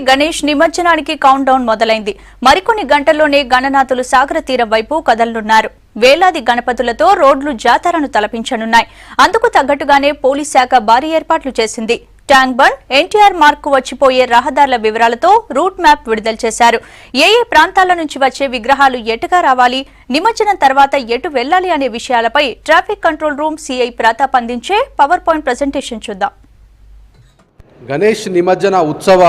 గణేష్ నిమజ్జనానికి count down మొదలైంది. మరికొన్ని గంటల్లోనే గణనాథులు సాగర తీరం వైపు కదలనున్నారు. వేలాది గణపతులతో రోడ్లు జాతరను తలపించనున్నాయి. అందుకు తగ్గట్టుగానే పోలీస్ శాఖ భారీ ఏర్పాట్లు చేసింది. ట్యాంక్ బండ్, ఎన్టీఆర్ మార్క్ కు వచ్చిపోయే రహదారుల వివరాలతో రూట్ మ్యాప్ విడుదల చేశారు. ఏ ప్రాంతాల నుంచి వచ్చే విగ్రహాలు ఎటుగా రావాలి, నిమజ్జనం తర్వాత ఎటు వెళ్లాలి అనే విషయాలపై traffic control room CI Pratap అందించే పవర్ పాయింట్ ప్రెజెంటేషన్ చూద్దాం. గణేష్ నిమజ్జన ఉత్సవ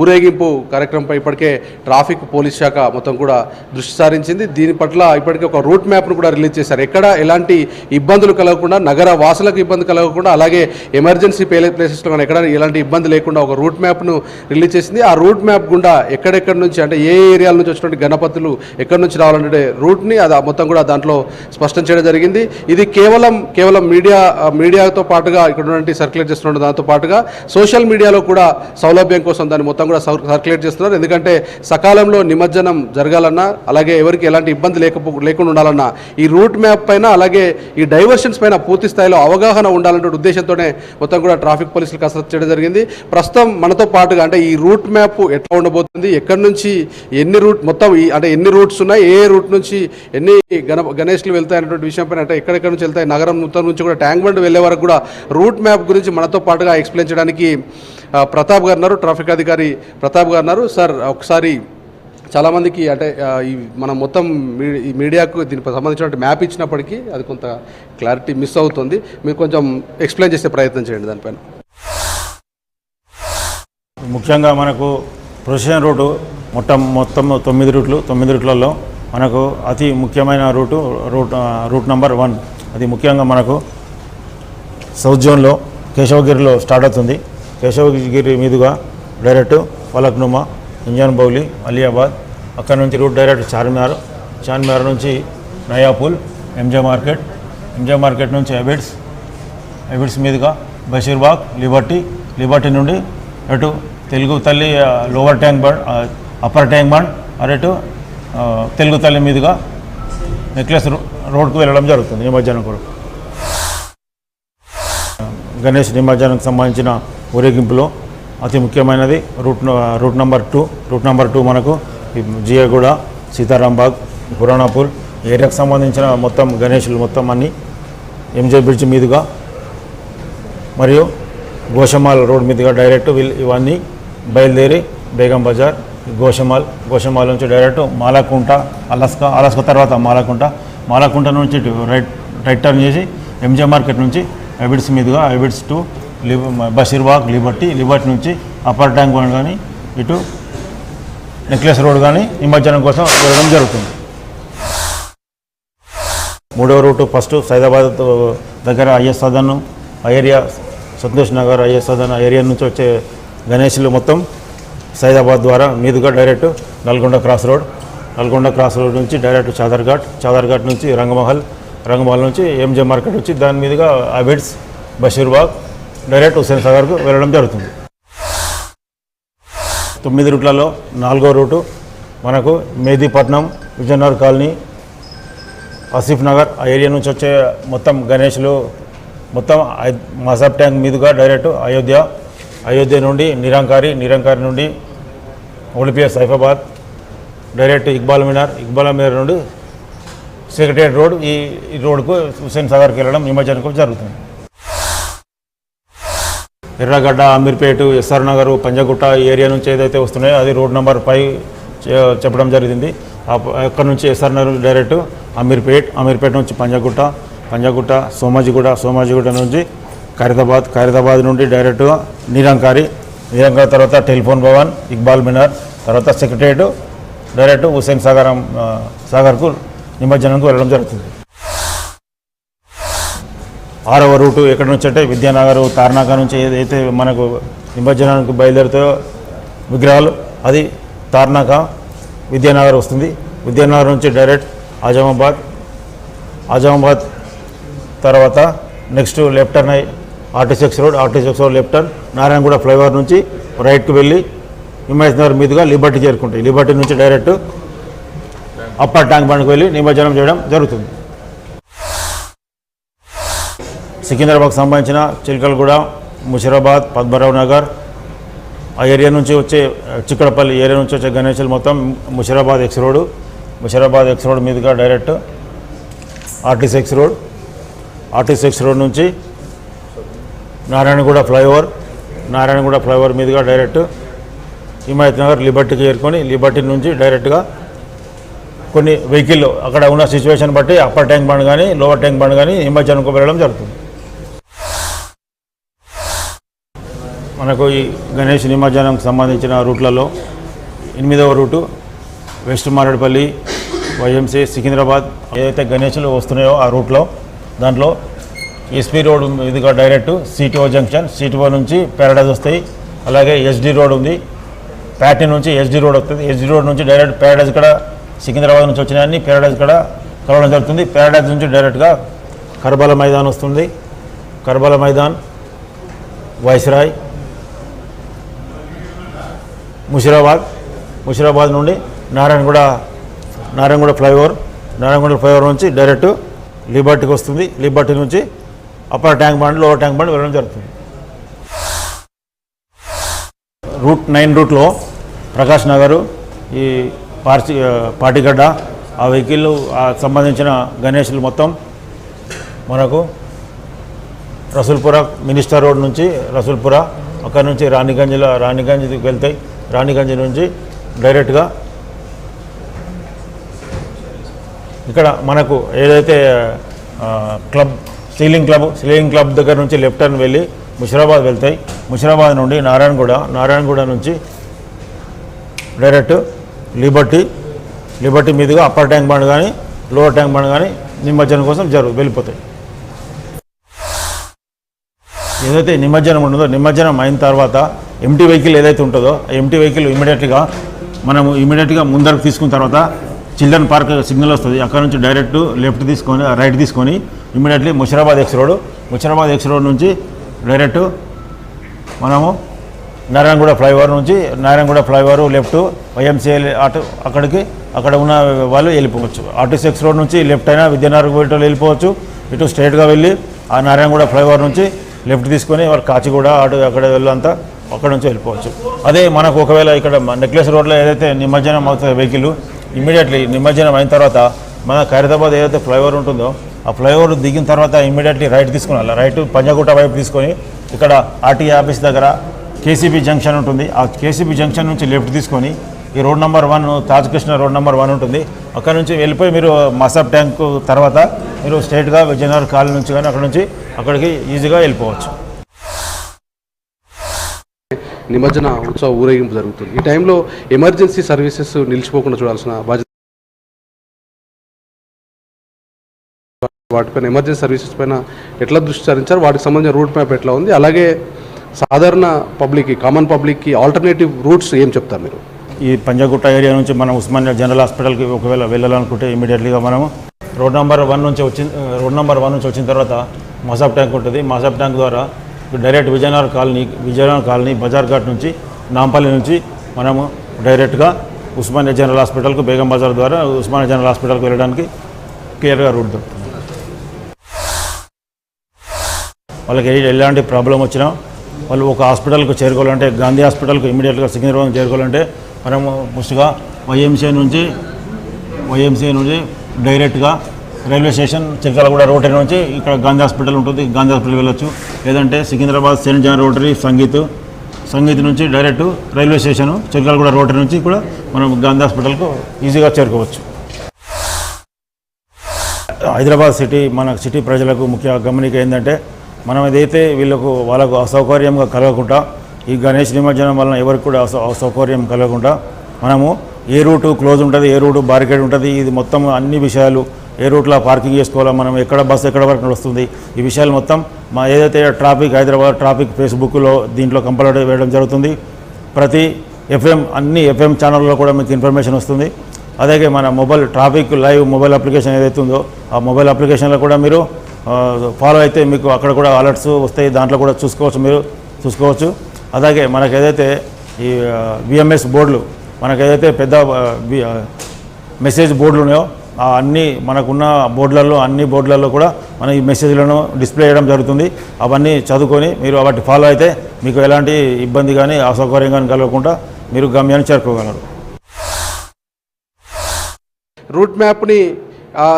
ఊరేగింపు కార్యక్రమంపై ఇప్పటికే ట్రాఫిక్ పోలీస్ శాఖ మొత్తం కూడా దృష్టి సారించింది. దీని పట్ల ఇప్పటికే ఒక రూట్ మ్యాప్ను కూడా రిలీజ్ చేశారు. ఎక్కడ ఎలాంటి ఇబ్బందులు కలగకుండా, నగర వాసులకు ఇబ్బంది కలగకుండా, అలాగే ఎమర్జెన్సీ ప్లేసెస్లో కానీ ఎక్కడ ఎలాంటి ఇబ్బంది లేకుండా ఒక రూట్ మ్యాప్ను రిలీజ్ చేసింది. ఆ రూట్ మ్యాప్ గుండా ఎక్కడెక్కడి నుంచి, అంటే ఏ ఏరియాల నుంచి వచ్చినటువంటి గణపతులు ఎక్కడి నుంచి రావాలంటే రూట్ని అది మొత్తం కూడా దాంట్లో స్పష్టం చేయడం జరిగింది. ఇది కేవలం మీడియాతో పాటుగా ఇక్కడ ఉన్నటువంటి సర్క్యులేట్ చేస్తున్న దాంతో పాటుగా సోషల్ మీడియాలో కూడా సౌలభ్యం కోసం దాన్ని మొత్తం కూడా సర్క్యులేట్ చేస్తున్నారు. ఎందుకంటే సకాలంలో నిమజ్జనం జరగాలన్నా, అలాగే ఎవరికి ఎలాంటి ఇబ్బంది లేకుండా ఉండాలన్నా ఈ రూట్ మ్యాప్ పైన, అలాగే ఈ డైవర్షన్స్ పైన పూర్తి స్థాయిలో అవగాహన ఉండాలనే ఉద్దేశంతోనే మొత్తం కూడా ట్రాఫిక్ పోలీసులు కసరత్తు చేయడం జరిగింది. ప్రస్తుతం మనతో పాటుగా అంటే ఈ రూట్ మ్యాప్ ఎట్లా ఉండబోతుంది, ఎక్కడి నుంచి ఎన్ని రూట్ మొత్తం అంటే ఎన్ని రూట్స్ ఉన్నాయి, ఏ రూట్ నుంచి ఎన్ని గణేష్లు వెళ్తాయి అనేటువంటి విషయం పైన, అంటే ఎక్కడెక్కడ నుంచి వెళ్తాయి, నగరం మొత్తం నుంచి కూడా ట్యాంక్ బండ్ వెళ్లే వరకు కూడా రూట్ మ్యాప్ గురించి మనతో పాటుగా ఎక్స్ప్లెయిన్ చేయడానికి ప్రతాప్ గారు ఉన్నారు, ట్రాఫిక్ అధికారి ప్రతాప్ గారు ఉన్నారు. సార్, ఒకసారి చాలామందికి అంటే మనం మొత్తం ఈ మీడియాకు దీనికి సంబంధించిన మ్యాప్ ఇచ్చినప్పటికీ అది కొంత క్లారిటీ మిస్ అవుతుంది. మీరు కొంచెం ఎక్స్ప్లెయిన్ చేసే ప్రయత్నం చేయండి దానిపైన. ముఖ్యంగా మనకు ప్రొసెషన్ రూటు మొత్తం 9 రూట్లు. 9 రూట్లలో మనకు అతి ముఖ్యమైన రూట్ నంబర్ 1. అది ముఖ్యంగా మనకు సౌత్ జోన్లో కేశవగిరిలో స్టార్ట్ అవుతుంది. కేశవగిరి మీదుగా డైరెక్ట్ ఫలక్నుమా, ఇంజన్ బౌలి, అలియాబాద్, అక్కడ నుంచి రూట్ డైరెక్ట్ చార్మినార్ నుంచి నయాపూల్, ఎంజే మార్కెట్ నుంచి ఎబిడ్స్ మీదుగా బషీర్బాగ్, లిబర్టీ నుండి అటు తెలుగు తల్లి lower tank bund, upper tank bund, అటు తెలుగు తల్లి మీదుగా నెక్లెస్ రోడ్కు వెళ్ళడం జరుగుతుంది నిమజ్జనం కూడా. గణేష్ నిమజ్జనానికి సంబంధించిన ఊరేగింపులో అతి ముఖ్యమైనది రూట్ నంబర్ 2. రూట్ నంబర్ 2 మనకు జియాగూడ, సీతారాంబాగ్, పురాణాపూర్ ఏరియాకు సంబంధించిన మొత్తం గణేషులు మొత్తం అన్నీ ఎంజే బ్రిడ్జ్ మీదుగా మరియు గోషమాల్ రోడ్ మీదుగా డైరెక్ట్ ఇవన్నీ బయలుదేరి బేగం బజార్, గోషమాల్ నుంచి డైరెక్ట్ మాలకుంట, అలాస్కా తర్వాత మాలకుంట నుంచి రైట్ టర్న్ చేసి ఎంజే మార్కెట్ నుంచి ఎబిడ్స్ మీదుగా ఎబిడ్స్ టు బషీర్బాగ్, లిబర్టీ నుంచి అప్పర్ ట్యాంక్ బండ్ కానీ ఇటు నెక్లెస్ రోడ్ కానీ నిమజ్జనం కోసం వెళ్ళడం జరుగుతుంది. 3వ రూటు ఫస్ట్ సైదాబాద్ దగ్గర is Sadan area, Santosh Nagar is Sadan area నుంచి వచ్చే గణేష్లు మొత్తం సైదాబాద్ ద్వారా మీదుగా డైరెక్ట్ నల్గొండ క్రాస్ రోడ్ నుంచి డైరెక్ట్ చాదర్ఘాట్ నుంచి రంగమహల్ నుంచి ఎంజే మార్కెట్ వచ్చి దాని మీదుగా అబిడ్స్, బషీర్బాగ్ డైరెక్ట్ హుస్సేన్ సాగర్కు వెళ్ళడం జరుగుతుంది. 9 రూట్లలో 4వ రూటు మనకు మేదీపట్నం, విజయనగర్ కాలనీ, ఆసిఫ్ నగర్ ఆ ఏరియా నుంచి వచ్చే మొత్తం గణేష్లు మొత్తం మసాబ్ ట్యాంక్ మీదుగా డైరెక్ట్ అయోధ్య నుండి నిరంకారి నుండి ఓడిపిఎస్ సైఫాబాద్ డైరెక్ట్ ఇక్బాల్ మినార్ నుండి సెక్రటేరియట్ రోడ్, ఈ రోడ్కు హుస్సేన్ సాగర్కి వెళ్ళడం నిమజ్జనం జరుగుతుంది. ఎర్రగడ్డ, అమీర్పేట, ఎస్ఆర్ నగర్, పంజగుట్ట ఏరియా నుంచి ఏదైతే వస్తున్నాయో అది రూట్ నంబర్ 5 చెప్పడం జరిగింది. అక్కడ నుంచి ఎస్ఆర్ నగర్ డైరెక్ట్ అమీర్పేట నుంచి పంజగుట్ట, సోమాజిగూడ నుంచి ఖైరతాబాద్ నుండి డైరెక్ట్గా నిరంకారి తర్వాత టెలిఫోన్ భవన్, ఇక్బాల్ మినార్ తర్వాత సెక్రటేరియట్ డైరెక్ట్ హుస్సేన్ సాగర్కు నిమజ్జనంకు వెళ్ళడం జరుగుతుంది. 6వ రూటు ఎక్కడి నుంచి అంటే విద్యానగర్, తార్నాక నుంచి ఏదైతే మనకు నిమజ్జనానికి బయలుదేరుతాయో విగ్రహాలు అది తార్నాక, విద్యానగర్ వస్తుంది. విద్యానగర్ నుంచి డైరెక్ట్ ఆజామాబాద్ తర్వాత next left turn RTC road left turn Narayanaguda flyover నుంచి రైట్కి వెళ్ళి హిమాయత్ నగర్ మీదుగా లిబర్టీ చేరుకుంటాయి. లిబర్టీ నుంచి డైరెక్ట్ అప్పర్ ట్యాంక్ బండ్కి వెళ్ళి నిమజ్జనం చేయడం జరుగుతుంది. సికింద్రాబాద్కు సంబంధించిన చిల్కల్గూడ, ముషిరాబాద్, పద్మరావు నగర్ ఆ ఏరియా నుంచి వచ్చే చిక్కడపల్లి ఏరియా నుంచి వచ్చే గణేషులు మొత్తం ముషిరాబాద్ ఎక్స్ రోడ్ మీదుగా డైరెక్ట్ ఆర్టీసీ ఎక్స్ రోడ్ నుంచి నారాయణగూడ ఫ్లైఓవర్ మీదుగా డైరెక్ట్ హిమాయత్ నగర్ లిబర్టీకి చేరుకొని లిబర్టీ నుంచి డైరెక్ట్గా కొన్ని వెహికల్ అక్కడ ఉన్న సిచ్యువేషన్ బట్టి అప్పర్ ట్యాంక్ బండ్ కానీ లోవర్ ట్యాంక్ బండ్ కానీ నిమజ్జనంకు వెళ్ళడం జరుగుతుంది. మనకు ఈ గణేష్ నిమజ్జనంకి సంబంధించిన రూట్లలో 8వ route west Maredpally YMC Secunderabad ఏదైతే గణేషులు వస్తున్నాయో ఆ రూట్లో దాంట్లో ఎస్పీ రోడ్ మీదుగా డైరెక్ట్ సిటీఓ జంక్షన్, సిటీఓ నుంచి ప్యారడైజ్ వస్తాయి. అలాగే ఎస్డి రోడ్ ఉంది, ప్యాటి నుంచి ఎస్డి రోడ్ వస్తుంది. ఎస్డి రోడ్ నుంచి డైరెక్ట్ ప్యారడైజ్ కూడా సికింద్రాబాద్ నుంచి వచ్చినాయని ప్యారడైజ్ కూడా కలవడం జరుగుతుంది. ప్యారడైజ్ నుంచి డైరెక్ట్గా కర్బల మైదాన్ వస్తుంది. కర్బల మైదాన్, వైస్రాయ్, ముషిరాబాద్ నుండి నారాయణగూడ ఫ్లైఓవర్ నుంచి డైరెక్ట్ లిబర్టీకి వస్తుంది. లిబర్టీ నుంచి upper tank bund, lower tank bund వెళ్ళడం జరుగుతుంది. రూట్ 9 రూట్లో ప్రకాష్ నగరు, ఈ పాటిగడ్డ ఆ వెహికల్ సంబంధించిన గణేషులు మొత్తం మనకు రసూల్పుర మినిస్టర్ రోడ్ నుంచి రసూల్పుర, అక్కడ నుంచి రాణిగంజ్కి వెళ్తాయి. రాణిగంజ్ నుంచి డైరెక్ట్గా ఇక్కడ మనకు ఏదైతే సీలింగ్ క్లబ్ దగ్గర నుంచి లెఫ్ట్ టర్న్ వెళ్ళి ముషిరాబాద్ వెళ్తాయి. ముషిరాబాద్ నుండి నారాయణగూడ నుంచి డైరెక్ట్ లిబర్టీ మీదుగా అప్పర్ ట్యాంక్ బండ్ కానీ లోవర్ ట్యాంక్ బండ్ కానీ నిమజ్జనం కోసం వెళ్ళిపోతాయి. ఏదైతే నిమజ్జనం ఉంటుందో నిమజ్జనం అయిన తర్వాత ఎంటీ వెహికల్ ఏదైతే ఉంటుందో ఆ ఎంటీ వెహికల్ ఇమీడియట్గా ముందరకు తీసుకున్న తర్వాత చిల్డ్రన్ పార్క్ సిగ్నల్ వస్తుంది. అక్కడ నుంచి డైరెక్ట్ రైట్ తీసుకొని ఇమీడియట్లీ ముషిరాబాద్ ఎక్స్ రోడ్ నుంచి డైరెక్ట్ మనము నారాయణగూడ ఫ్లైఓవర్ లెఫ్ట్ వైఎంసీఎల్ ఆటో అక్కడ ఉన్న వాళ్ళు వెళ్ళిపోవచ్చు. ఆర్టీసీ ఎక్స్ రోడ్ నుంచి లెఫ్ట్ అయినా విద్యానగర్ పోయేటోళ్ళు వెళ్ళిపోవచ్చు. ఇటు స్ట్రైట్గా వెళ్ళి ఆ నారాయణగూడ ఫ్లైఓవర్ నుంచి లెఫ్ట్ తీసుకొని వారు కాచిగూడ అక్కడ వెళ్ళంతా అక్కడ నుంచి వెళ్ళిపోవచ్చు. అదే మనకు ఒకవేళ ఇక్కడ నెక్లెస్ రోడ్లో ఏదైతే నిమజ్జనం అవుతుంది వెహికల్ ఇమీడియట్లీ నిమజ్జనం అయిన తర్వాత మన ఖైరతాబాద్ ఏదైతే ఫ్లైఓవర్ ఉంటుందో ఆ ఫ్లైఓవర్ దిగిన తర్వాత ఇమీడియట్లీ రైట్ తీసుకుని రైట్ పంజాగుట్ట వైపు తీసుకొని ఇక్కడ ఆర్టీఏ ఆఫీస్ దగ్గర కేసీబీ జంక్షన్ ఉంటుంది. ఆ కేసీబీ జంక్షన్ నుంచి లెఫ్ట్ తీసుకొని ఈ road number 1 Taj Krishna road number 1 ఉంటుంది. అక్కడ నుంచి వెళ్ళిపోయి మీరు మసాబ్ ట్యాంక్ తర్వాత మీరు స్ట్రైట్గా విజయనగర్ కాలనీ నుంచి కానీ అక్కడికి ఈజీగా వెళ్ళిపోవచ్చు. నిమజ్జన ఉత్సవ ఊరేగింపు జరుగుతుంది. ఈ టైంలో ఎమర్జెన్సీ సర్వీసెస్ నిలిచిపోకుండా చూడాల్సిన బాధ్యత, వాటిపైన ఎమర్జెన్సీ సర్వీసెస్ పైన ఎట్లా దృష్టి సారించారు, వాటికి సంబంధించిన రూట్ మ్యాప్ ఎట్లా ఉంది, అలాగే సాధారణ పబ్లిక్కి కామన్ పబ్లిక్కి ఆల్టర్నేటివ్ రూట్స్ ఏం చెప్తారు మీరు? ఈ పంజాగుట్ట ఏరియా నుంచి మనం ఉస్మానియా జనరల్ హాస్పిటల్కి ఒకవేళ వెళ్ళాలనుకుంటే ఇమీడియట్లీగా మనము రోడ్ నెంబర్ 1 నుంచి వచ్చిన తర్వాత మసాబ్ ట్యాంక్ ఉంటుంది. మసాబ్ ట్యాంక్ ద్వారా డైరెక్ట్ విజయనగర్ కాలనీ బజార్ ఘాట్ నుంచి నాంపల్లి నుంచి మనము డైరెక్ట్గా ఉస్మానియా జనరల్ హాస్పిటల్కు బేగం బజార్ ద్వారా ఉస్మానియా జనరల్ హాస్పిటల్కి వెళ్ళడానికి క్లియర్గా రూట్ దొరుకుతుంది. వాళ్ళకి ఎలాంటి ప్రాబ్లం వచ్చినా వాళ్ళు ఒక హాస్పిటల్కు చేరుకోవాలంటే గాంధీ హాస్పిటల్కు ఇమీడియట్గా సికింద్రాబాద్ చేరుకోవాలంటే మనము ఫస్ట్గా వైఎంసీ నుంచి డైరెక్ట్గా రైల్వే స్టేషన్ చిలకలగూడ రోటరీ నుంచి ఇక్కడ గాంధీ హాస్పిటల్ ఉంటుంది, గాంధీ హాస్పిటల్ వెళ్ళొచ్చు. లేదంటే Secunderabad saint John rotary Sangeet నుంచి direct railway station Chilkalguda rotary నుంచి కూడా మనం గాంధీ హాస్పిటల్కు ఈజీగా చేరుకోవచ్చు. హైదరాబాద్ మన సిటీ ప్రజలకు ముఖ్య గమనిక ఏంటంటే మనం ఏదైతే వాళ్ళకు అసౌకర్యంగా కలగకుండా ఈ గణేష్ నిమజ్జనం వలన ఎవరికి కూడా అసౌకర్యం కలగకుండా మనము ఏ రూటు క్లోజ్ ఉంటుంది, ఏ రూటు బారికేడ్ ఉంటుంది, ఇది మొత్తం అన్ని విషయాలు ఏ రూట్లో పార్కింగ్ చేసుకోవాలో, మనం ఎక్కడ బస్సు ఎక్కడ వరకు వస్తుంది, ఈ విషయాలు మొత్తం మా ఏదైతే హైదరాబాద్ ట్రాఫిక్ ఫేస్బుక్లో దీంట్లో కంపల్సరీ వేయడం జరుగుతుంది. ప్రతి అన్ని ఎఫ్ఎం ఛానల్లో కూడా మీకు ఇన్ఫర్మేషన్ వస్తుంది. అలాగే మన ట్రాఫిక్ లైవ్ మొబైల్ అప్లికేషన్ ఏదైతే ఉందో ఆ మొబైల్ అప్లికేషన్లో కూడా మీరు ఫాలో అయితే మీకు అక్కడ కూడా అలర్ట్స్ వస్తాయి, దాంట్లో కూడా చూసుకోవచ్చు. అలాగే మనకు ఏదైతే ఈ విఎంఎస్ బోర్డులు, మనకు ఏదైతే పెద్ద మెసేజ్ బోర్డులు ఉన్నాయో అన్ని మనకున్న బోర్డులలో అన్ని బోర్డులలో కూడా మన ఈ మెసేజ్లను డిస్ప్లే చేయడం జరుగుతుంది. అవన్నీ చదువుకొని మీరు వాటి ఫాలో అయితే మీకు ఎలాంటి ఇబ్బంది కానీ అసౌకర్యం కానీ కలగకుండా మీరు గమ్యాన్ని చేరుకోగలరు.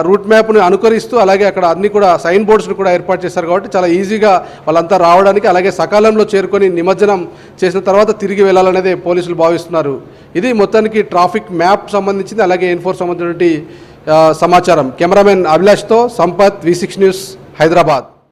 రూట్ మ్యాప్ని అనుకరిస్తూ అలాగే అక్కడ అన్ని కూడా సైన్ బోర్డ్స్ను కూడా ఏర్పాటు చేశారు కాబట్టి చాలా ఈజీగా వాళ్ళంతా రావడానికి అలాగే సకాలంలో చేరుకొని నిమజ్జనం చేసిన తర్వాత తిరిగి వెళ్ళాలనేది పోలీసులు భావిస్తున్నారు. ఇది మొత్తానికి ట్రాఫిక్ మ్యాప్ సంబంధించింది అలాగే ఎన్ఫోర్స్ సంబంధించినటువంటి సమాచారం. కెమెరామెన్ అభిలాష్తో సంపత్, V6 న్యూస్, హైదరాబాద్.